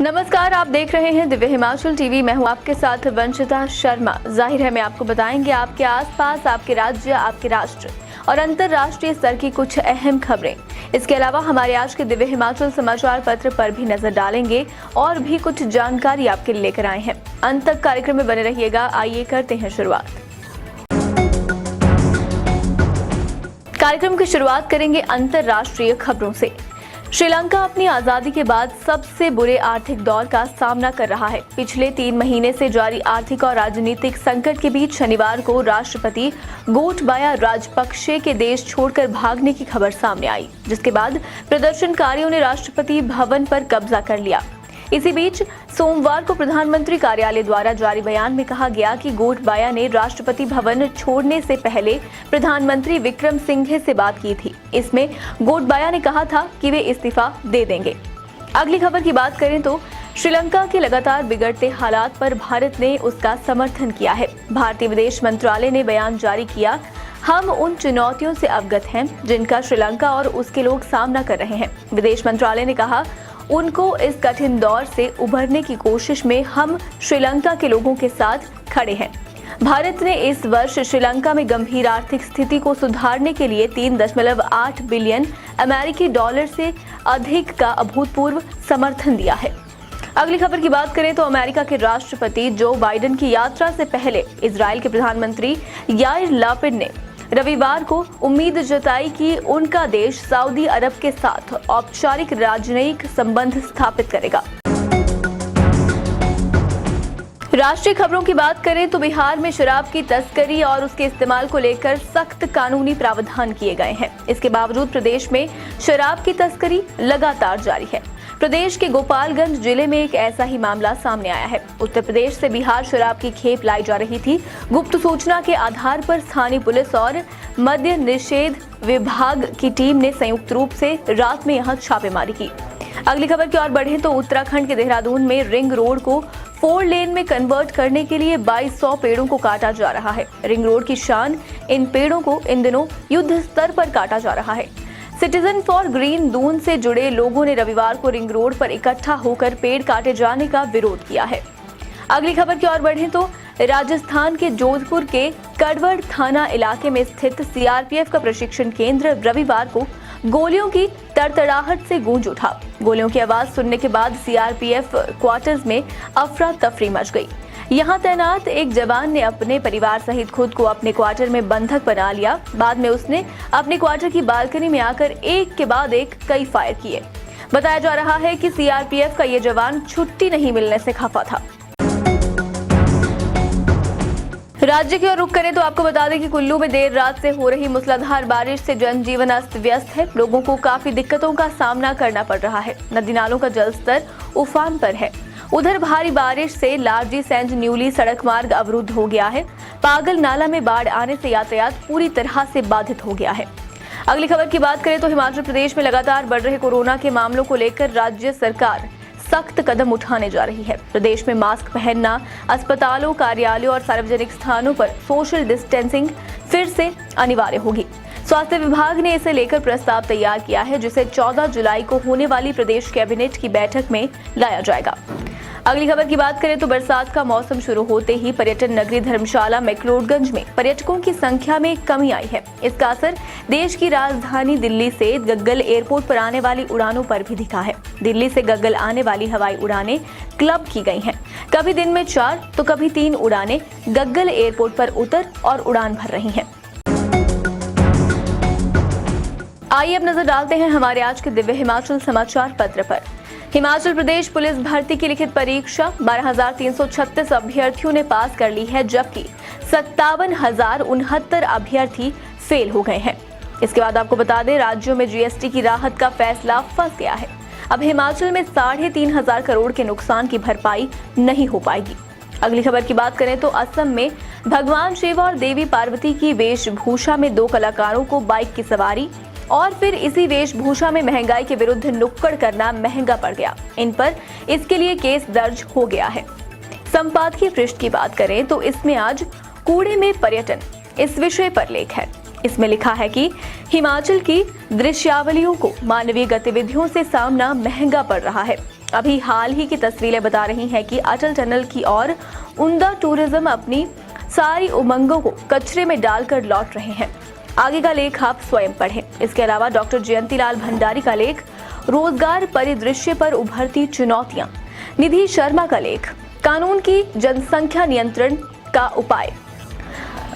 नमस्कार, आप देख रहे हैं दिव्य हिमाचल टीवी। मैं हूं आपके साथ वंशिता शर्मा। जाहिर है मैं आपको बताएंगे आपके आसपास, आपके राज्य, आपके राष्ट्र और अंतर्राष्ट्रीय स्तर की कुछ अहम खबरें। इसके अलावा हमारे आज के दिव्य हिमाचल समाचार पत्र पर भी नजर डालेंगे और भी कुछ जानकारी आपके लिए लेकर आए हैं। अंत तक कार्यक्रम में बने रहिएगा। आइए करते हैं शुरुआत। कार्यक्रम की शुरुआत करेंगे अंतर्राष्ट्रीय खबरों से। श्रीलंका अपनी आजादी के बाद सबसे बुरे आर्थिक दौर का सामना कर रहा है। पिछले 3 महीने से जारी आर्थिक और राजनीतिक संकट के बीच शनिवार को राष्ट्रपति गोटबाया राजपक्षे के देश छोड़कर भागने की खबर सामने आई, जिसके बाद प्रदर्शनकारियों ने राष्ट्रपति भवन पर कब्जा कर लिया। इसी बीच सोमवार को प्रधानमंत्री कार्यालय द्वारा जारी बयान में कहा गया कि गोटबाया ने राष्ट्रपति भवन छोड़ने से पहले प्रधानमंत्री विक्रम सिंघे से बात की थी। इसमें गोटबाया ने कहा था कि वे इस्तीफा दे देंगे। अगली खबर की बात करें तो श्रीलंका के लगातार बिगड़ते हालात पर भारत ने उसका समर्थन किया है। भारतीय विदेश मंत्रालय ने बयान जारी किया, हम उन चुनौतियों से अवगत हैं जिनका श्रीलंका और उसके लोग सामना कर रहे हैं। विदेश मंत्रालय ने कहा, उनको इस कठिन दौर से उभरने की कोशिश में हम श्रीलंका के लोगों के साथ खड़े हैं। भारत ने इस वर्ष श्रीलंका में गंभीर आर्थिक स्थिति को सुधारने के लिए 3.8 बिलियन अमेरिकी डॉलर से अधिक का अभूतपूर्व समर्थन दिया है। अगली खबर की बात करें तो अमेरिका के राष्ट्रपति जो बाइडेन की यात्रा से पहले इजरायल के प्रधानमंत्री याइर लापिड ने रविवार को उम्मीद जताई कि उनका देश सऊदी अरब के साथ औपचारिक राजनयिक संबंध स्थापित करेगा। राष्ट्रीय खबरों की बात करें तो बिहार में शराब की तस्करी और उसके इस्तेमाल को लेकर सख्त कानूनी प्रावधान किए गए हैं। इसके बावजूद प्रदेश में शराब की तस्करी लगातार जारी है। प्रदेश के गोपालगंज जिले में एक ऐसा ही मामला सामने आया है। उत्तर प्रदेश से बिहार शराब की खेप लाई जा रही थी। गुप्त सूचना के आधार पर स्थानीय पुलिस और मद्य निषेध विभाग की टीम ने संयुक्त रूप से रात में यहां छापेमारी की। अगली खबर की ओर बढ़ें तो उत्तराखंड के देहरादून में रिंग रोड को 4 लेन में कन्वर्ट करने के लिए 2200 पेड़ों को काटा जा रहा है। रिंग रोड की शान इन पेड़ों को इन दिनों युद्ध स्तर पर काटा जा रहा है। सिटीजन फॉर ग्रीन दून से जुड़े लोगों ने रविवार को रिंग रोड पर इकट्ठा होकर पेड़ काटे जाने का विरोध किया है। अगली खबर की ओर बढ़ें तो राजस्थान के जोधपुर के कड़वड़ थाना इलाके में स्थित सीआरपीएफ का प्रशिक्षण केंद्र रविवार को गोलियों की तड़तड़ाहट से गूंज उठा। गोलियों की आवाज सुनने के बाद सीआरपीएफ क्वार्टर्स में अफरा तफरी मच गई। यहां तैनात एक जवान ने अपने परिवार सहित खुद को अपने क्वार्टर में बंधक बना लिया। बाद में उसने अपने क्वार्टर की बालकनी में आकर एक के बाद एक कई फायर किए। बताया जा रहा है कि सीआरपीएफ का ये जवान छुट्टी नहीं मिलने से खफा था। राज्य की ओर रुख करें तो आपको बता दें कि कुल्लू में देर रात से हो रही मूसलाधार बारिश से जनजीवन अस्त व्यस्त है। लोगों को काफी दिक्कतों का सामना करना पड़ रहा है। नदी नालों का जलस्तर उफान पर है। उधर भारी बारिश से लारजी सेंट न्यूली सड़क मार्ग अवरुद्ध हो गया है। पागल नाला में बाढ़ आने से यातायात पूरी तरह से बाधित हो गया है। अगली खबर की बात करें तो हिमाचल प्रदेश में लगातार बढ़ रहे कोरोना के मामलों को लेकर राज्य सरकार सख्त कदम उठाने जा रही है। प्रदेश में मास्क पहनना, अस्पतालों, कार्यालयों और सार्वजनिक स्थानों पर सोशल डिस्टेंसिंग फिर से अनिवार्य होगी। स्वास्थ्य विभाग ने इसे लेकर प्रस्ताव तैयार किया है, जिसे 14 जुलाई को होने वाली प्रदेश कैबिनेट की बैठक में लाया जाएगा। अगली खबर की बात करें तो बरसात का मौसम शुरू होते ही पर्यटन नगरी धर्मशाला मैक्लोडगंज में पर्यटकों की संख्या में कमी आई है। इसका असर देश की राजधानी दिल्ली से गग्गल एयरपोर्ट पर आने वाली उड़ानों पर भी दिखा है। दिल्ली से गग्गल आने वाली हवाई उड़ानें क्लब की गई हैं। कभी दिन में 4 तो कभी 3 उड़ानें गग्गल एयरपोर्ट पर उतर और उड़ान भर रही हैं। आइए अब नजर डालते हैं हमारे आज के दिव्य हिमाचल समाचार पत्र पर। हिमाचल प्रदेश पुलिस भर्ती की लिखित परीक्षा 12,336 अभ्यर्थियों ने पास कर ली है, जबकि 57,069 अभ्यर्थी फेल हो गए हैं। इसके बाद आपको बता दें, राज्यों में जीएसटी की राहत का फैसला फंस गया है। अब हिमाचल में 3,500 करोड़ के नुकसान की भरपाई नहीं हो पाएगी। अगली खबर की बात करें तो असम में भगवान शिव और देवी पार्वती की वेशभूषा में 2 कलाकारों को बाइक की सवारी और फिर इसी वेशभूषा में महंगाई के विरुद्ध नुक्कड़ करना महंगा पड़ गया। इन पर इसके लिए केस दर्ज हो गया है। संपादकीय पृष्ठ की बात करें तो इसमें आज कूड़े में पर्यटन इस विषय पर लेख है। इसमें लिखा है कि हिमाचल की दृश्यावलियों को मानवीय गतिविधियों से सामना महंगा पड़ रहा है। अभी हाल ही की तस्वीरें बता रही हैं कि अटल टनल की ओर उमदा टूरिज्म अपनी सारी उमंगों को कचरे में डालकर लौट रहे हैं। आगे का लेख आप स्वयं पढ़ें। इसके अलावा डॉक्टर जयंतीलाल भंडारी का लेख रोजगार परिदृश्य पर उभरती चुनौतियां, निधि शर्मा का लेख कानून की जनसंख्या नियंत्रण का उपाय,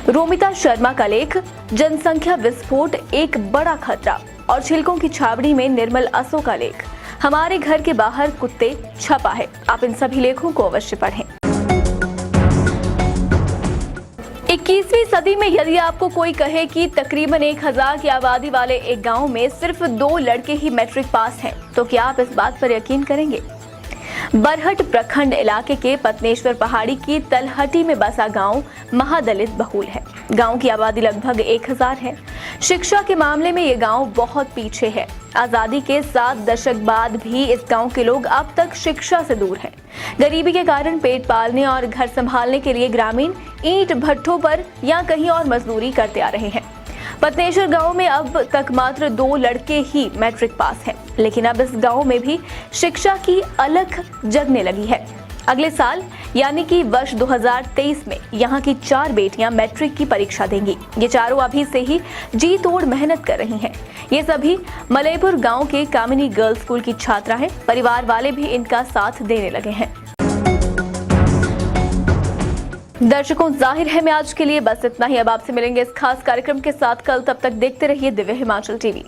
रोमिता शर्मा का लेख जनसंख्या विस्फोट एक बड़ा खतरा और छिलकों की छावनी में निर्मल असो का लेख हमारे घर के बाहर कुत्ते छपा है। आप इन सभी लेखों को अवश्य पढ़ें। 21वीं सदी में यदि आपको कोई कहे कि तकरीबन 1000 की आबादी वाले एक गांव में सिर्फ 2 लड़के ही मैट्रिक पास हैं, तो क्या आप इस बात पर यकीन करेंगे? बरहट प्रखंड इलाके के पत्नेश्वर पहाड़ी की तलहटी में बसा गांव महादलित बहुल है। गांव की आबादी लगभग 1000 है। शिक्षा के मामले में ये गांव बहुत पीछे है। आजादी के 7 दशक बाद भी इस गांव के लोग अब तक शिक्षा से दूर हैं। गरीबी के कारण पेट पालने और घर संभालने के लिए ग्रामीण ईंट भट्ठों पर या कहीं और मजदूरी करते आ रहे हैं। पत्नेश्वर गांव में अब तक मात्र 2 लड़के ही मैट्रिक पास हैं, लेकिन अब इस गांव में भी शिक्षा की अलख जगने लगी है। अगले साल यानी कि वर्ष 2023 में यहाँ की 4 बेटियां मैट्रिक की परीक्षा देंगी। ये चारों अभी से ही जी तोड़ मेहनत कर रही हैं। ये सभी मलयपुर गांव के कामिनी गर्ल्स स्कूल की छात्रा हैं। परिवार वाले भी इनका साथ देने लगे हैं। दर्शकों, जाहिर है मैं आज के लिए बस इतना ही। अब आपसे मिलेंगे इस खास कार्यक्रम के साथ कल। तब तक देखते रहिए दिव्य हिमाचल टीवी।